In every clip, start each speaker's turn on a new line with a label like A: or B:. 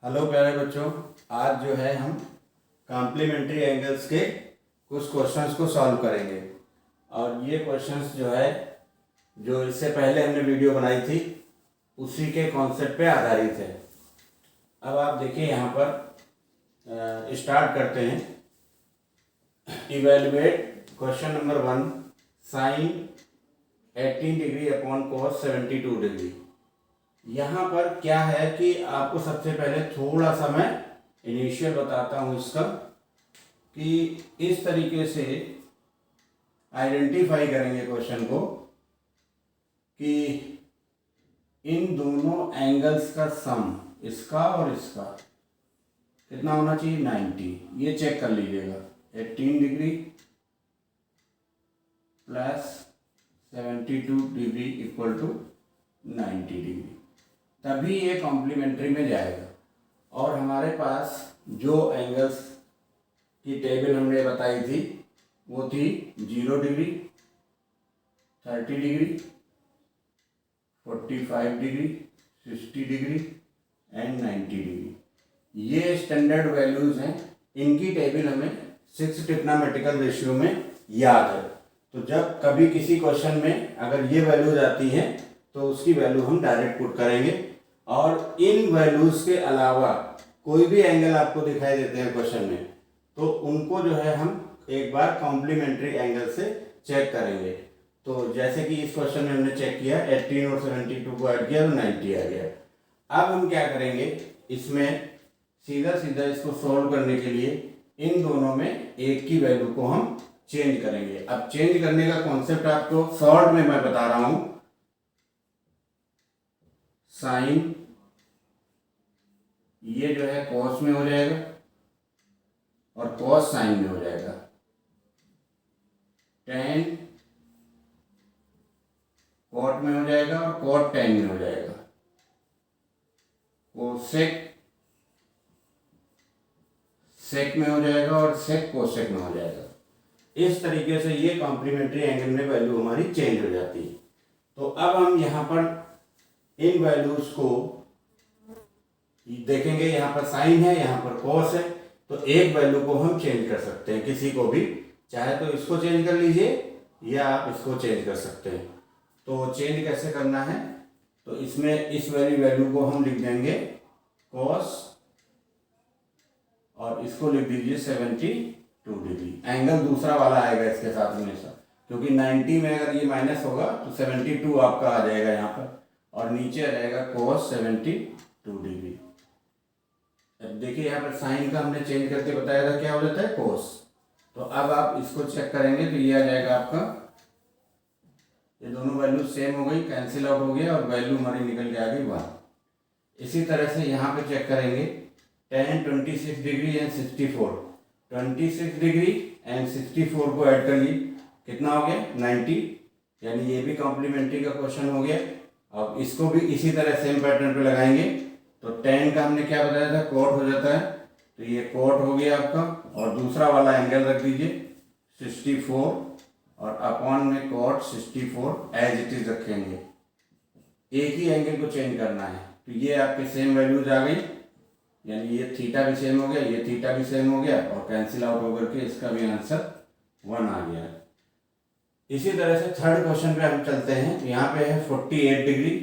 A: Hello प्यारे बच्चों, आज जो है हम कॉम्प्लीमेंट्री एंगल्स के कुछ क्वेश्चंस को सॉल्व करेंगे। और ये क्वेश्चंस जो है जो इससे पहले हमने वीडियो बनाई थी उसी के कॉन्सेप्ट पे आधारित है। अब आप देखिए यहाँ पर स्टार्ट करते हैं। Evaluate question number 1, sine 18 degree upon cos 72 degree. यहाँ पर क्या है कि आपको सबसे पहले थोड़ा सा मैं इनिशियल बताता हूँ इसका, कि इस तरीके से आइडेंटिफाई करेंगे क्वेश्चन को कि इन दोनों एंगल्स का सम, इसका और इसका, कितना होना चाहिए 90। ये चेक कर लीजिएगा, 18 degree plus 72 degree equal to 90 degree, तभी ये कॉम्प्लीमेंट्री में जाएगा। और हमारे पास जो एंगल्स की टेबल हमने बताई थी वो थी 0 degree, 30 degree, 45 degree, 60 degree and 90 degree. ये स्टैंडर्ड वैल्यूज़ हैं। इनकी टेबल हमें 6 ट्रिग्नोमेट्रिकल रेशियो में याद है। तो जब कभी किसी क्वेश्चन में अगर ये वैल्यूज आती हैं तो उसकी वैल्यू हम डायरेक्ट पुट करेंगे। और इन वैल्यूज के अलावा कोई भी एंगल आपको दिखाई देते हैं क्वेश्चन में, तो उनको जो है हम एक बार कॉम्प्लीमेंट्री एंगल से चेक करेंगे। तो जैसे कि इस क्वेश्चन में हमने चेक किया, 18 और 72 को ऐड किया तो 90 आ गया। अब हम क्या करेंगे, इसमें सीधा सीधा इसको सॉल्व करने के लिए इन दोनों में एक की वैल्यू को हम चेंज करेंगे। अब चेंज करने का कॉन्सेप्ट आपको शॉर्ट में मैं बता रहा हूं। साइन ये जो है कॉस में हो जाएगा और कॉस साइन में हो जाएगा। टेन कॉट में हो जाएगा और कॉट टेन में हो जाएगा। कोसेक सेक में हो जाएगा और सेक कोसेक में हो जाएगा। इस तरीके से ये कॉम्प्लीमेंट्री एंगल में वैल्यू हमारी चेंज हो जाती है। तो अब हम यहाँ पर इन वैल्यूज को देखेंगे। यहाँ पर साइन है, यहाँ पर कॉस है, तो एक वैल्यू को हम चेंज कर सकते हैं, किसी को भी, चाहे तो इसको चेंज कर लीजिए या आप इसको चेंज कर सकते हैं। तो चेंज कैसे करना है, तो इसमें इस वैल्यू को हम लिख देंगे कॉस और इसको लिख दीजिए 72 डिग्री। एंगल दूसरा वाला आएगा इसके साथ हमेशा, क्योंकि 90 में अगर ये माइनस होगा तो 72 आपका आ जाएगा यहाँ पर, और नीचे आ जाएगा cos 72 डिग्री। अब देखिए यहाँ पर साइन का हमने चेंज करके बताया था, क्या हो जाता है cos। तो अब आप इसको चेक करेंगे तो ये आ जाएगा आपका, ये दोनों वैल्यू सेम हो गई, कैंसिल आउट हो गया और वैल्यू हमारी निकल के आ गई 1। इसी तरह से यहाँ पे चेक करेंगे, 10, 26 डिग्री एंड 64, 26 डिग्री एंड 64 को ऐड करिए, कितना हो गया 90, यानी ये भी कॉम्प्लीमेंट्री का क्वेश्चन हो गया। अब इसको भी इसी तरह सेम पैटर्न पे लगाएंगे। तो 10 का हमने क्या बताया था, कॉट हो जाता है, तो ये कॉट हो गया आपका, और दूसरा वाला एंगल रख दीजिए 64 और अपॉन में कॉट 64 एज इट इज रखेंगे। एक ही एंगल को चेंज करना है, तो ये आपके सेम वैल्यूज आ गई, यानी ये थीटा भी सेम हो गया, ये थीटा भी सेम हो गया, और कैंसिल आउट होकर के इसका भी आंसर 1 आ गया। इसी तरह से थर्ड क्वेश्चन पे हम चलते हैं। यहाँ पे है 48 डिग्री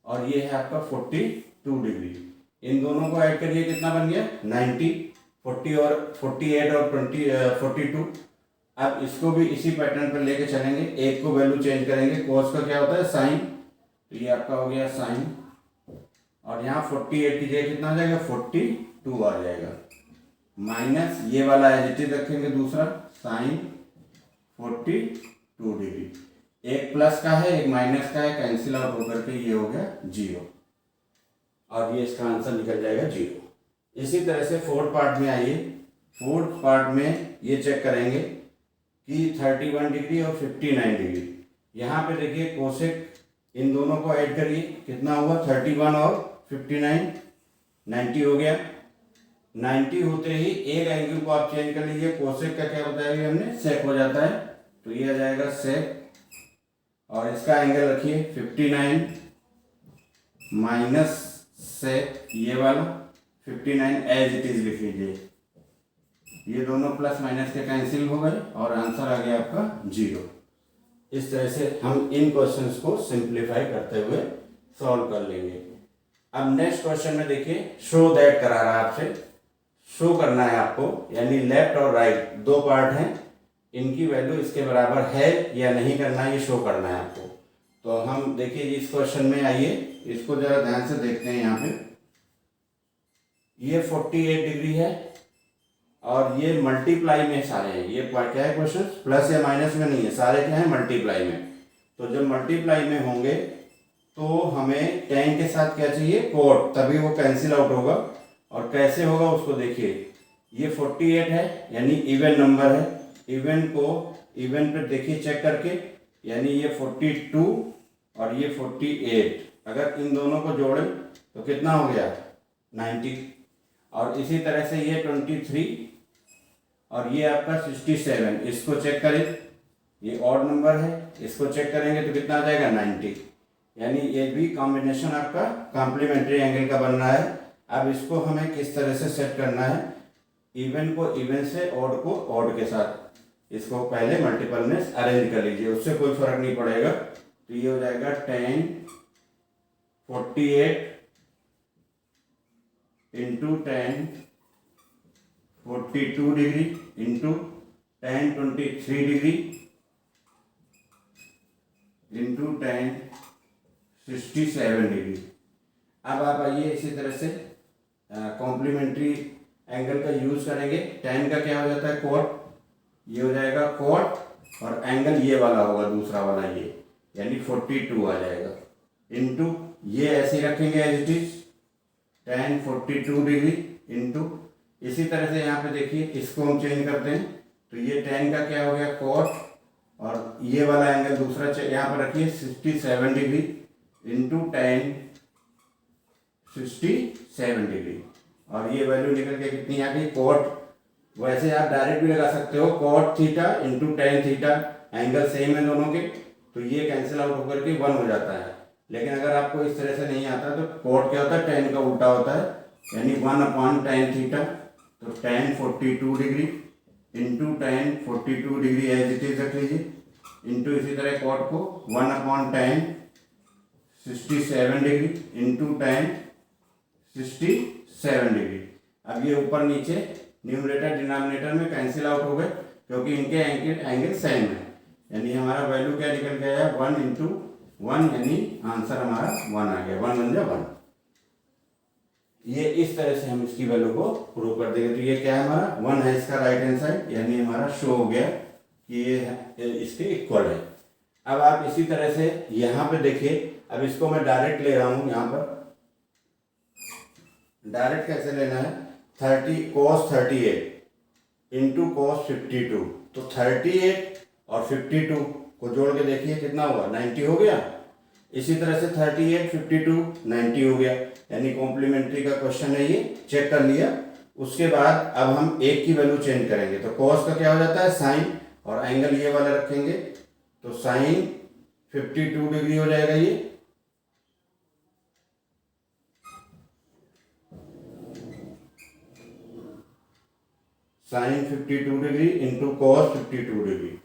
A: और ये है आपका 42 डिग्री। इन दोनों को ऐड करिए, कितना बन गया 90, 40 और 48 और 42। अब इसको भी इसी पैटर्न पर लेके चलेंगे, एक को वैल्यू चेंज करेंगे। कॉस का क्या होता है साइन, तो ये आपका हो गया साइन, और यहाँ 48 की जगह कितना आ जाएगा 42 आ जाएगा, माइनस ये वाला एज इट इज रखेंगे दूसरा साइन 42 डिग्री। एक प्लस का है एक माइनस का है, कैंसिल आउट होकर के ये हो गया 0, और ये इसका आंसर निकल जाएगा 0। इसी तरह से फोर्थ पार्ट में आइए। फोर्थ पार्ट में ये चेक करेंगे कि 31 डिग्री और 59 डिग्री। यहाँ पे देखिए कोसेक, इन दोनों को ऐड करिए, कितना हुआ 31 और 59, 90 हो गया। 90 होते ही एक एंगल को आप चेंज कर लीजिए। कोसेक का क्या बताया हमने, सेक हो जाता है, तो ये आ जाएगा सेक, और इसका एंगल रखिए 59 माइनस से ये वाला 59 एज इट इज लिख लीजिए। ये दोनों प्लस माइनस के कैंसिल हो गए और आंसर आ गया आपका 0। इस तरह से हम इन क्वेश्चंस को सिंप्लीफाई करते हुए सॉल्व कर लेंगे। अब नेक्स्ट क्वेश्चन में देखिए, शो दैट करा रहा है आपसे, शो करना है आपको, यानी लेफ्ट और राइट दो पार्ट हैं, इनकी वैल्यू इसके बराबर है या नहीं करना है, ये शो करना है आपको। तो हम देखिए इस क्वेश्चन में आइए, इसको जरा ध्यान से देखते हैं। यहाँ पे ये 48 डिग्री है और ये मल्टीप्लाई में सारे हैं। ये क्या है क्वेश्चन, प्लस या माइनस में नहीं है, सारे क्या है मल्टीप्लाई में। तो जब मल्टीप्लाई में होंगे तो हमें tan के साथ क्या चाहिए, कोट, तभी वो कैंसिल आउट होगा। और कैसे होगा उसको देखिए, ये 48 है यानी इवन नंबर है, इवन को इवन पे देखिए चेक करके, यानी ये 42 और ये 48, अगर इन दोनों को जोड़े तो कितना हो गया 90। और इसी तरह से ये 23 और ये आपका 67, इसको चेक करें, ये ऑड नंबर है, इसको चेक करेंगे तो कितना आ जाएगा 90। यानी ये भी कॉम्बिनेशन आपका कॉम्प्लीमेंट्री एंगल का बन रहा है। अब इसको हमें किस तरह से सेट करना है, इवन को इवन से, ऑड को ऑड के साथ। इसको पहले मल्टीपल में अरेंज कर लीजिए, उससे कोई फर्क नहीं पड़ेगा। तो ये हो जाएगा 10 48 into 10 42 degree into 10 23 degree into 10 67 degree. अब आप आइए इसी तरह से कॉम्प्लीमेंट्री एंगल का यूज करेंगे। tan का क्या हो जाता है कोट, ये हो जाएगा कोट, और एंगल ये वाला होगा दूसरा वाला, ये यानी 42 आ जाएगा, इंटू ये ऐसे ही रखेंगे as it is tan 42 degree into, इसी तरह से यहाँ पे देखिए इसको हम चेंज करते हैं। तो ये tan का क्या हो गया कोट, और ये वाला एंगल दूसरा यहाँ पर रखिए 67 डिग्री इंटू tan 67 डिग्री, और ये वैल्यू निकल के कितनी आ गई कोट। वैसे आप डायरेक्ट भी लगा सकते हो, cot theta into tan theta, angle same है दोनों के, तो ये कैंसिल आउट होकर के 1 हो जाता है। लेकिन अगर आपको इस तरह से नहीं आता तो कोट क्या होता है, tan का उल्टा होता है, यानी 1/tan थीटा। तो tan 42 degree into tan 42 degree as it is रख लीजिए, इंटू इसी तरह कोट को 1/tan 67 degree into tan 67 degree. अब ये ऊपर नीचे न्यूमरेटर डिनोमिनेटर में कैंसिल आउट हो गए, क्योंकि इनके एंगल सेम है। यानी हमारा वैल्यू क्या निकल गया है 1 इंटू 1, यानी आंसर हमारा 1 आ गया, 1 1 1। ये इस तरह से हम इसकी वैल्यू को प्रूव कर देंगे। तो ये क्या है हमारा 1 है इसका राइट हैंड साइड, यानी हमारा शो हो गया कि ये इसके इक्वल है। अब आप इसी तरह से यहाँ पे देखिए, अब इसको मैं डायरेक्ट ले रहा हूँ। यहाँ पर डायरेक्ट कैसे लेना है, 30 cos 38 इंटू cos 52। तो 38 और 52 को जोड़ के देखिए कितना हुआ 90 हो गया। इसी तरह से 38 52 90 हो गया, यानी कॉम्प्लीमेंट्री का क्वेश्चन है, ये चेक कर लिया। उसके बाद अब हम एक की वैल्यू चेंज करेंगे। तो cos का क्या हो जाता है साइन, और एंगल ये वाला रखेंगे, तो साइन 52 डिग्री हो जाएगा ये, sine 52 degree into cos 52 degree,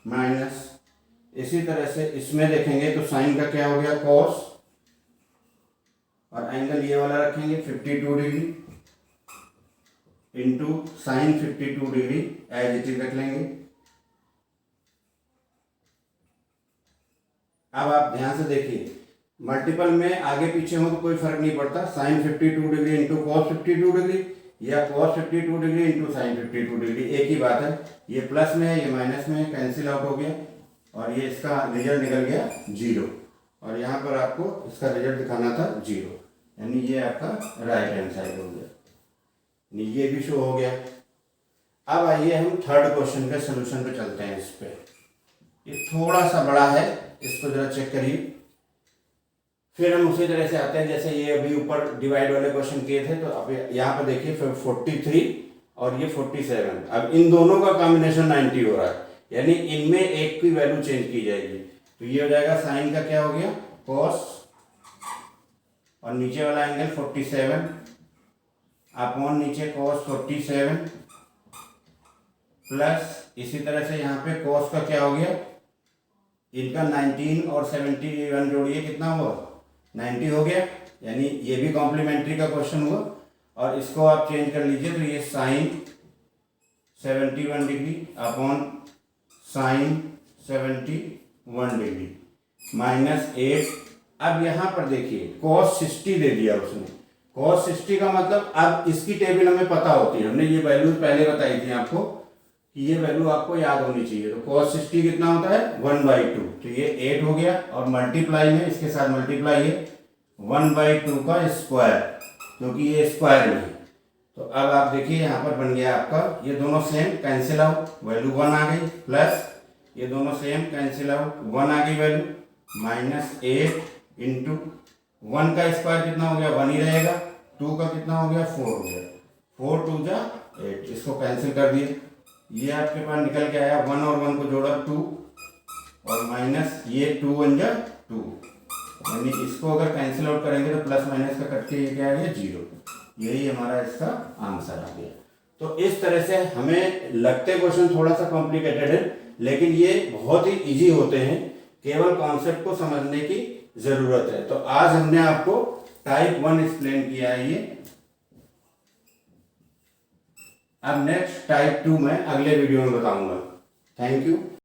A: minus इसी तरह से इसमें देखेंगे तो साइन का क्या हो गया cos, और एंगल ये वाला रखेंगे 52 degree into sine 52 degree as it is रख लेंगे। अब आप ध्यान से देखिए, मल्टीपल में आगे पीछे हो तो कोई फर्क नहीं पड़ता, sine 52 degree into cos 52 degree या cos 52 degree into sine 52 degree, एक ही बात है। ये प्लस में है, ये माइनस में है, कैंसिल आउट हो गया, और ये इसका रिजल्ट निकल गया 0, और यहाँ पर आपको इसका रिजल्ट दिखाना था 0, यानी ये आपका राइट हैंड साइड हो गया, यानी ये भी शो हो गया। अब आइए हम थर्ड क्वेश्चन के सोल्यूशन पे चलते हैं। इस पे ये थोड़ा सा बड़ा है, इसको जरा चेक करिए, फिर हम उसी तरह से आते हैं जैसे ये अभी ऊपर डिवाइड वाले क्वेश्चन किए थे। तो अब यहाँ पर देखिए 43 और ये 47, अब इन दोनों का कॉम्बिनेशन 90 हो रहा है, यानी इनमें एक की वैल्यू चेंज की जाएगी। तो ये हो जाएगा साइन का क्या हो गया cos, और नीचे वाला एंगल 47 अपॉन नीचे cos 47 प्लस इसी तरह से यहाँ पे cos का क्या हो गया, इनका 19 और 71 जोड़िए कितना हुआ 90 हो गया, यानी ये भी कॉम्प्लीमेंट्री का क्वेश्चन हुआ। और इसको आप चेंज कर लीजिए तो ये sine 71 degree upon sine 71 degree -8। अब यहाँ पर देखिए cos 60 दे दिया उसने, cos 60 का मतलब अब इसकी टेबल हमें पता होती है, हमने ये वैल्यू पहले बताई थी आपको कि ये वैल्यू आपको याद होनी चाहिए। तो cos 60 कितना होता है 1/2, तो ये 8 हो गया, और मल्टीप्लाई में इसके साथ मल्टीप्लाई है 1/2 का स्क्वायर, क्योंकि ये स्क्वायर में है। तो अब आप देखिए यहाँ पर बन गया आपका, ये दोनों सेम कैंसिल आउट, वैल्यू 1 आ गई, प्लस ये दोनों सेम कैंसिल आउट 1 आ गई वैल्यू, -8 इंटू 1 का स्क्वायर कितना हो गया 1 ही रहेगा, 2 का कितना हो गया 4 हो गया, 4 2 जा 8, इसको कैंसिल कर दिए, ये आपके पास निकल के आया 1 और 1 को जोड़ा 2, और माइनस ये 2 1 जा 2, यानी इसको अगर कैंसिल आउट करेंगे तो प्लस माइनस का कट के ये क्या आ गया 0, यही हमारा इसका आंसर आ गया। तो इस तरह से हमें लगते क्वेश्चन थोड़ा सा कॉम्प्लिकेटेड है, लेकिन ये बहुत ही इजी होते हैं, केवल कॉन्सेप्ट को समझने की जरूरत है। तो आज हमने आपको टाइप 1 एक्सप्लेन किया है ये, अब नेक्स्ट टाइप 2 मैं अगले वीडियो में बताऊंगा। Thank you.